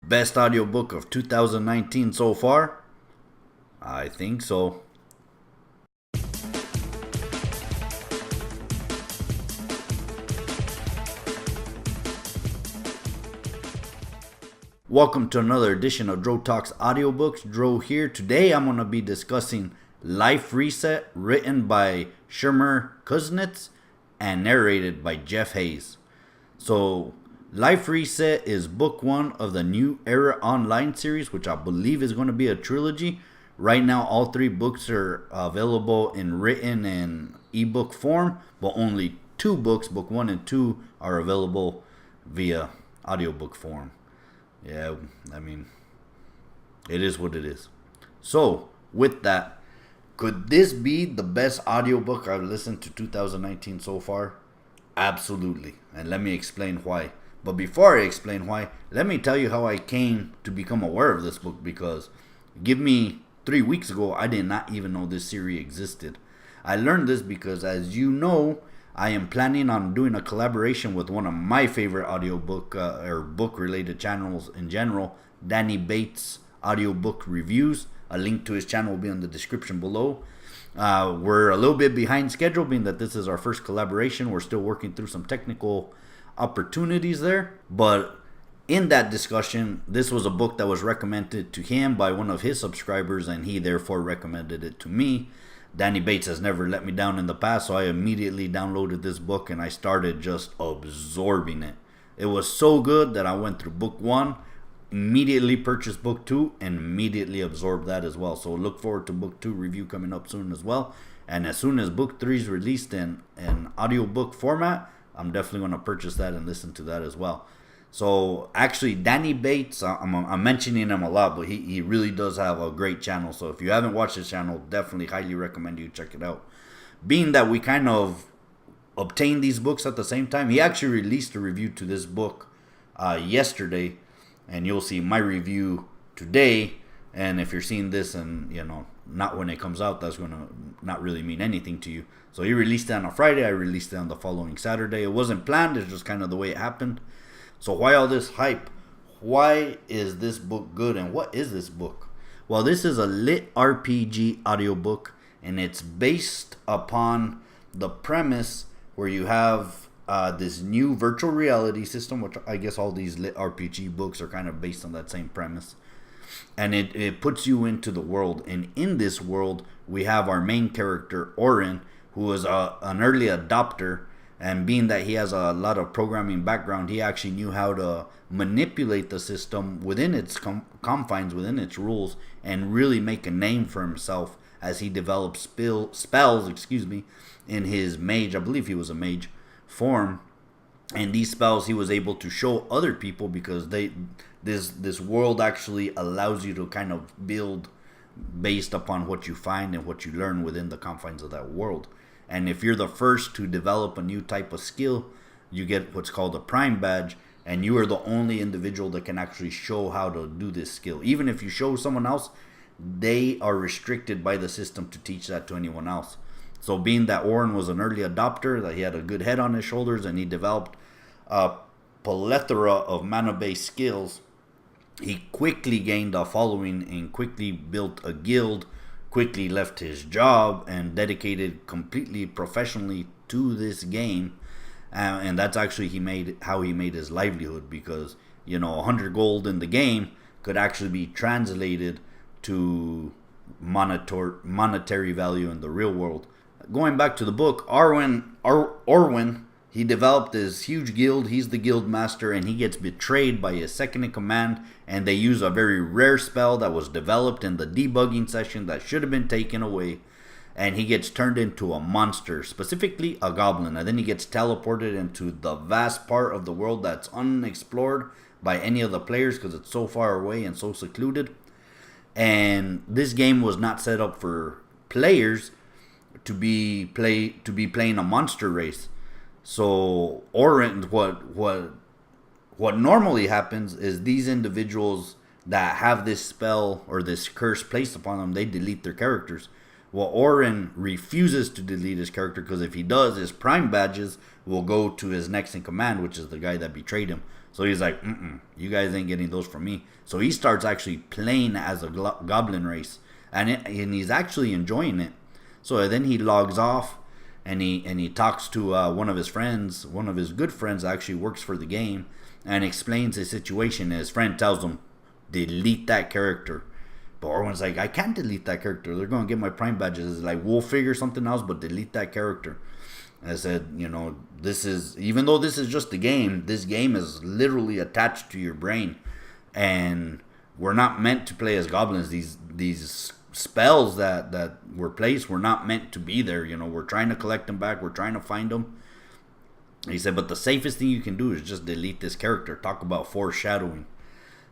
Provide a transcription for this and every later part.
Best audiobook of 2019 so far? I think so. Welcome to another edition of Drotalks Audiobooks. Dro here. Today I'm going to be discussing Life Reset, written by Shermer Kuznets and narrated by Jeff Hayes. So, Life Reset is book one of the New Era Online series, which I believe is going to be a trilogy. Right now, all three books are available in written and ebook form, but only two books, book 1 and 2, are available via audiobook form. Yeah, I mean, it is what it is. So, with that, could this be the best audiobook I've listened to 2019 so far? Absolutely. And let me explain why. But before I explain why, let me tell you how I came to become aware of this book, because give me 3 weeks ago, I did not even know this series existed. I learned this because, as you know, I am planning on doing a collaboration with one of my favorite audiobook or book related channels in general, Dany Bates Audiobook Reviews. A link to his channel will be in the description below. We're a little bit behind schedule, being that this is our first collaboration. We're still working through some technical opportunities there. But in that discussion, this was a book that was recommended to him by one of his subscribers, and he therefore recommended it to me. Dany Bates has never let me down in the past, so I immediately downloaded this book and I started just absorbing it. It was so good that I went through book 1, immediately purchased book 2, and immediately absorbed that as well. So look forward to book 2 review coming up soon as well. And as soon as book 3 is released in audiobook format, I'm definitely going to purchase that and listen to that as well. So actually, Dany Bates, I'm mentioning him a lot, but he really does have a great channel. So if you haven't watched his channel, definitely highly recommend you check it out. Being that we kind of obtained these books at the same time, he actually released a review to this book yesterday, and you'll see my review today. And if you're seeing this and, not when it comes out, that's going to not really mean anything to you. So he released it on a Friday. I released it on the following Saturday. It wasn't planned. It's just kind of the way it happened. So why all this hype? Why is this book good, and what is this book? Well, this is a LITRPG audiobook, and it's based upon the premise where you have this new virtual reality system, which I guess all these LITRPG books are kind of based on that same premise. And it puts you into the world, and in this world, we have our main character, Oren, who is an early adopter. And being that he has a lot of programming background, he actually knew how to manipulate the system within its confines, within its rules, and really make a name for himself as he developed spells, in his mage, I believe he was a mage, form. And these spells he was able to show other people, because this world actually allows you to kind of build based upon what you find and what you learn within the confines of that world. And if you're the first to develop a new type of skill, you get what's called a prime badge, and you are the only individual that can actually show how to do this skill. Even if you show someone else, they are restricted by the system to teach that to anyone else. So being that Oren was an early adopter, that he had a good head on his shoulders, and he developed a plethora of mana-based skills, he quickly gained a following and quickly built a guild, quickly left his job and dedicated completely professionally to this game. And that's actually how he made his livelihood, because 100 gold in the game could actually be translated to monetary value in the real world. Going back to the book, Orwin, he developed this huge guild. He's the guild master, and he gets betrayed by his second in command, and they use a very rare spell that was developed in the debugging session that should have been taken away, and he gets turned into a monster, specifically a goblin. And then he gets teleported into the vast part of the world that's unexplored by any of the players, because it's so far away and so secluded. And this game was not set up for players to be playing a monster race. So Oren, what normally happens is these individuals that have this spell or this curse placed upon them, they delete their characters. Well, Oren refuses to delete his character because if he does, his prime badges will go to his next in command, which is the guy that betrayed him. So he's like, you guys ain't getting those from me. So he starts actually playing as a goblin race, and he's actually enjoying it. So then he logs off, and he talks to one of his friends, one of his good friends that actually works for the game, and explains his situation. And his friend tells him, delete that character. But Orwin's like, I can't delete that character. They're going to get my prime badges. It's like, we'll figure something else, but delete that character. I said, this is, even though this is just a game, this game is literally attached to your brain. And we're not meant to play as goblins. These spells that were placed were not meant to be there. We're trying to collect them back. We're trying to find them. He said, but the safest thing you can do is just delete this character. Talk about foreshadowing.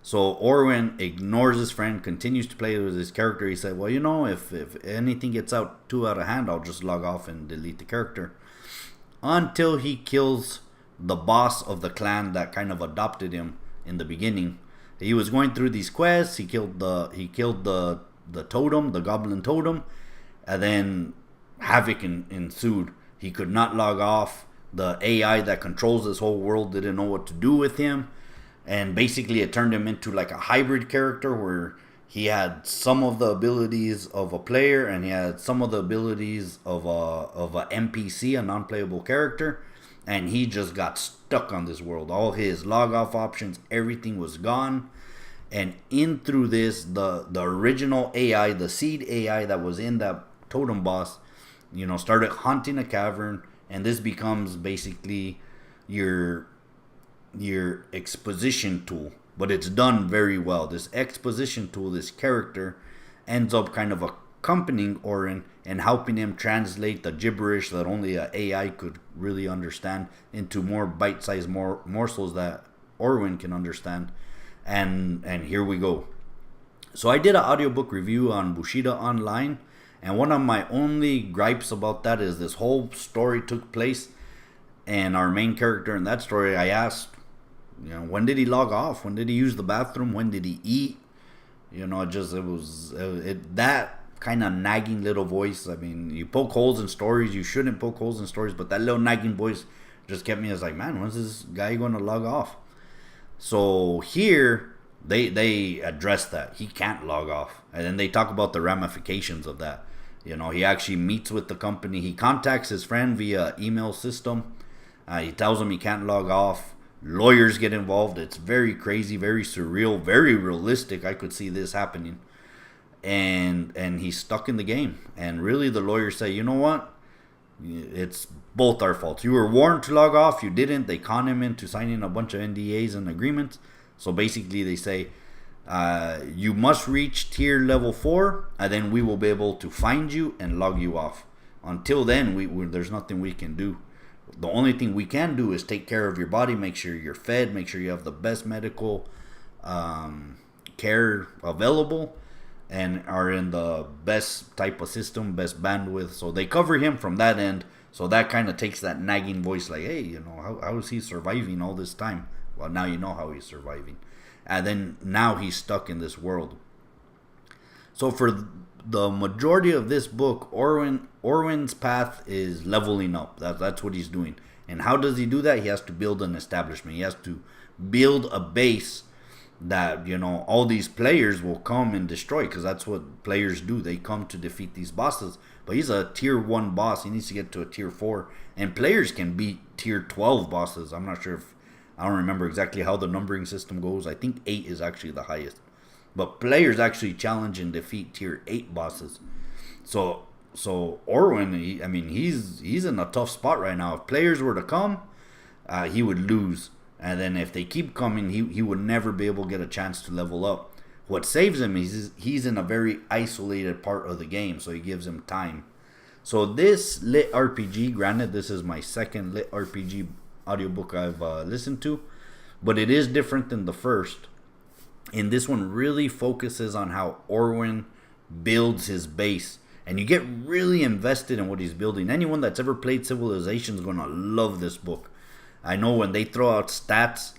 So Orwin ignores his friend, continues to play with his character. He said, well, if anything gets too out of hand, I'll just log off and delete the character. Until he kills the boss of the clan that kind of adopted him in the beginning. He was going through these quests. He killed the totem, the goblin totem, and then havoc ensued. He could not log off. The AI that controls this whole world didn't know what to do with him. And basically it turned him into like a hybrid character where he had some of the abilities of a player and he had some of the abilities of a NPC, a non-playable character. And he just got stuck on this world. All his log off options, everything was gone. And in through this, the original AI, the seed AI that was in that totem boss, started haunting a cavern. And this becomes basically your exposition tool, but it's done very well. This exposition tool, this character, ends up kind of accompanying Oren and helping him translate the gibberish that only an AI could really understand into more bite-sized morsels that Orwin can understand. And here we go. So I did an audiobook review on Bushido Online, and one of my only gripes about that is this whole story took place, and our main character in that story, I asked, when did he log off? When did he use the bathroom? When did he eat? That kind of nagging little voice. I mean, you poke holes in stories. You shouldn't poke holes in stories, but that little nagging voice just kept me as like, man, when's this guy going to log off? So here, they address that. He can't log off. And then they talk about the ramifications of that. He actually meets with the company. He contacts his friend via email system. He tells him he can't log off. Lawyers get involved. It's very crazy, very surreal, very realistic. I could see this happening. And he's stuck in the game. And really the lawyers say, you know what? It's both our faults. You were warned to log off. You didn't. They con him into signing a bunch of NDAs and agreements. So basically they say, you must reach tier level 4, and then we will be able to find you and log you off. Until then, there's nothing we can do. The only thing we can do is take care of your body, make sure you're fed, make sure you have the best medical care available, and are in the best type of system, best bandwidth. So they cover him from that end. So that kind of takes that nagging voice like, hey, how is he surviving all this time? Well, now you know how he's surviving. And then now he's stuck in this world. So for the majority of this book, Orwin's path is leveling up. That's what he's doing. And how does he do that? He has to build an establishment. He has to build a base that, all these players will come and destroy, because that's what players do. They come to defeat these bosses. But he's a tier 1 boss. He needs to get to a tier 4. And players can beat tier 12 bosses. I don't remember exactly how the numbering system goes. I think 8 is actually the highest. But players actually challenge and defeat tier 8 bosses. So Orwin, he's in a tough spot right now. If players were to come, he would lose. And then if they keep coming, he would never be able to get a chance to level up. What saves him is he's in a very isolated part of the game, so he gives him time. So this LITRPG, granted this is my second LITRPG audiobook I've listened to, but it is different than the first. And this one really focuses on how Orwin builds his base. And you get really invested in what he's building. Anyone that's ever played Civilization is going to love this book. I know when they throw out stats,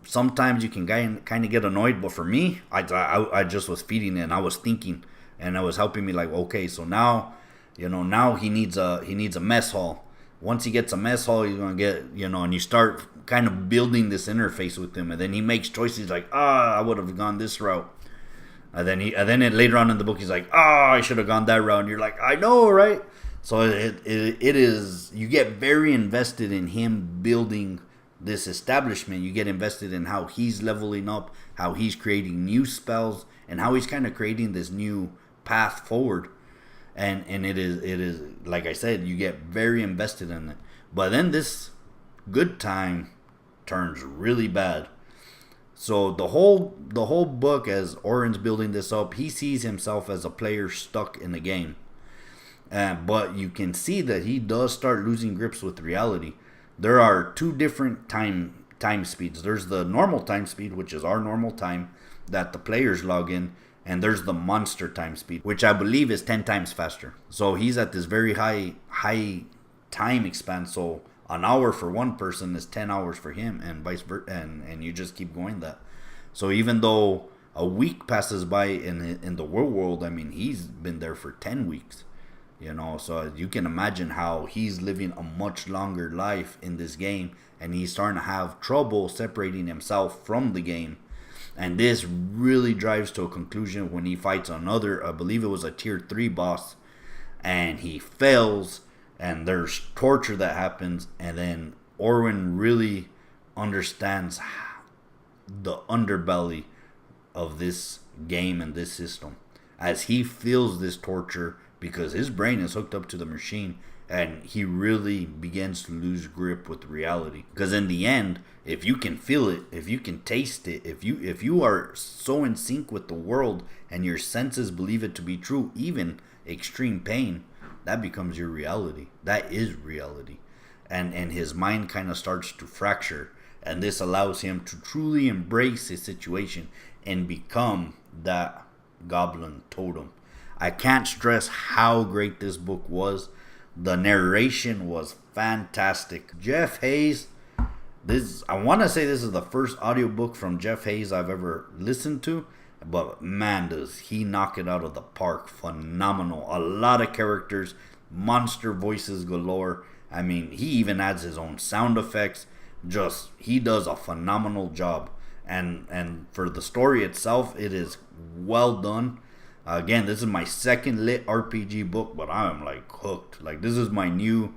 sometimes you can kind of get annoyed. But for me, I just was feeding it and I was thinking, and it was helping me like, okay, so now, now he needs a mess hall. Once he gets a mess hall, he's gonna get, and you start kind of building this interface with him, and then he makes choices like, I would have gone this route. And then later on in the book, he's like, I should have gone that route. And you're like, I know, right? So it is, you get very invested in him building this establishment. You get invested in how he's leveling up, how he's creating new spells, and how he's kind of creating this new path forward. And it is like I said, you get very invested in it. But then this good time turns really bad. So the whole book, as Oren's building this up, he sees himself as a player stuck in the game. But you can see that he does start losing grips with reality. There are two different time speeds. There's the normal time speed, which is our normal time that the players log in, and there's the monster time speed, which I believe is 10 times faster. So he's at this very high time expanse. So an hour for one person is 10 hours for him, and vice versa, and you just keep going that. So even though a week passes by in the real world, I mean, he's been there for 10 weeks. So you can imagine how he's living a much longer life in this game, and he's starting to have trouble separating himself from the game. And this really drives to a conclusion when he fights another, I believe it was a tier 3 boss, and he fails, and there's torture that happens, and then Orwin really understands the underbelly of this game and this system, as he feels this torture because his brain is hooked up to the machine, and he really begins to lose grip with reality. Because in the end, if you can feel it, if you can taste it, if you are so in sync with the world and your senses believe it to be true, even extreme pain, that becomes your reality. That is reality. And his mind kind of starts to fracture, and this allows him to truly embrace his situation and become that goblin totem. I can't stress how great this book was. The narration was fantastic. Jeff Hayes, I want to say this is the first audiobook from Jeff Hayes I've ever listened to, but man, does he knock it out of the park. Phenomenal. A lot of characters, monster voices galore. I mean, he even adds his own sound effects. He does a phenomenal job. And for the story itself, it is well done. Again, this is my second lit RPG book, but I am like hooked. Like, this is my new,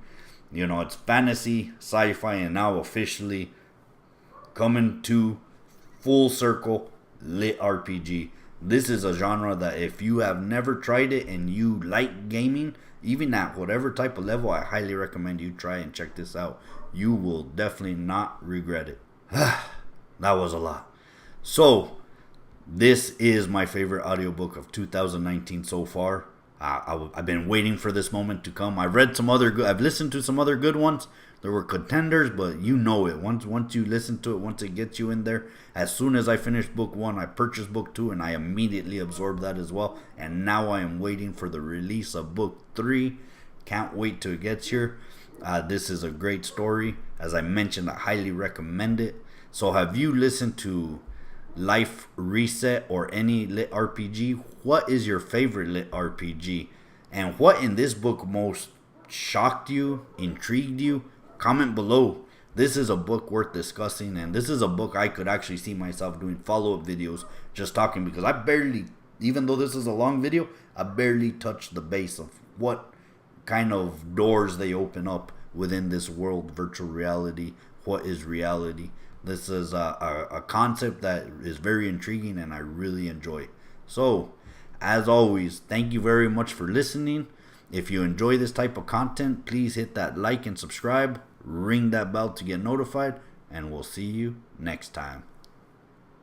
it's fantasy, sci-fi, and now officially coming to full circle lit RPG. This is a genre that if you have never tried it and you like gaming, even at whatever type of level, I highly recommend you try and check this out. You will definitely not regret it. That was a lot. So, this is my favorite audiobook of 2019 so far. I've been waiting for this moment to come. I've listened to some other good ones. There were contenders, but it. Once you listen to it, once it gets you in there, as soon as I finished book 1, I purchased book 2, and I immediately absorbed that as well. And now I am waiting for the release of book 3. Can't wait till it gets here. This is a great story. As I mentioned, I highly recommend it. So have you listened to Life Reset or any lit RPG? What is your favorite lit RPG? And what in this book most shocked you, intrigued you? Comment below. This is a book worth discussing, and this is a book I could actually see myself doing follow-up videos just talking, because I barely, even though this is a long video, I barely touched the base of what kind of doors they open up within this world, virtual reality. What is reality? This is a concept that is very intriguing, and I really enjoy it. So, as always, thank you very much for listening. If you enjoy this type of content, please hit that like and subscribe. Ring that bell to get notified, and we'll see you next time.